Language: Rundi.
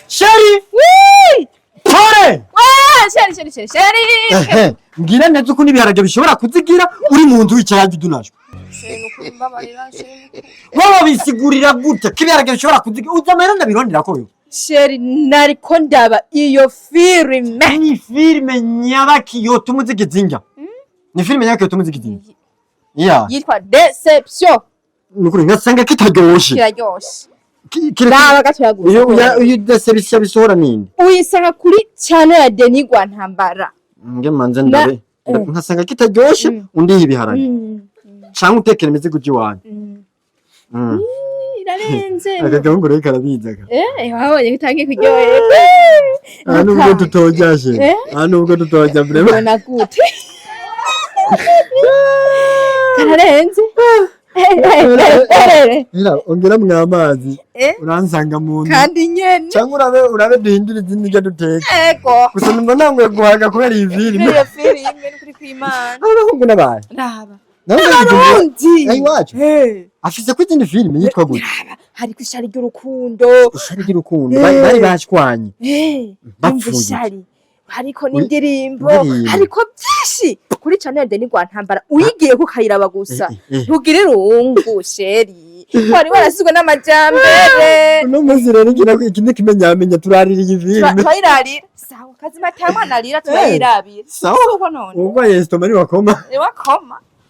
Sheri! Pole! Sheri! Mbwira neza uko n'ibiharage bishobora kuzigira uri mu nzu wicaye dunaje. Wowe bisigurira gute kibiharage bishobora kuzigira uzamera ndabirondera ko yo. Sheri nariko ndaba iyo filme. Ni filme nyabaki yo tumuzigizinga. Ni filme nyabaki yo tumuzigizinga. Yeah. Yitwa Deception. Nukuri ngasanga kitaryoshe. Kiraryoshe. Raba gatoyaguye. Uyu Deception bisohora ninde? Uyisanga kuri channel ya Denis Rwantambara. Nge manze ndabe. Nkasanga kitaryoshe undi ibiharage. Cyangwa utekera imizigo giwanyu. Irarenze. Agagahungu rero karabizaga. Wabonye gitangiye kuryoherwa. Nubwo tutojyaje. Nubwo tutojya vraiment. Bona gute. Kararenze. Ira ongera mwamazi. Uransanga mu nzu. Kandi nyene. Cyangwa urabe duhindura izindi njya duteka. Ego. Gusa numva nangwe guhaga kubera iyi filime. Iyo filime kuri kwimana. Abahungu n'abaye. Raba. Narundi. Ayi wacu. Afise ko izindi filime yitwa gute? Hari kwishari ry'urukundo. Ishari ry'urukundo. Bari bashwanye. Bapfuye. Hariko n'indirimbo. Hariko byinshi. Kuri channel Denis Rwantambara uyigiye ko kayiraba gusa. Ntugire rungu Sheri. Wari warasizwe n'amajambere. No muzire ngira ko ikindi kimenyamenya turarira iyi filime. Twayirarira. Sawa kazima tamana rira turayirabira. Sawa. Ubwo yesto mari wakoma. Wakoma.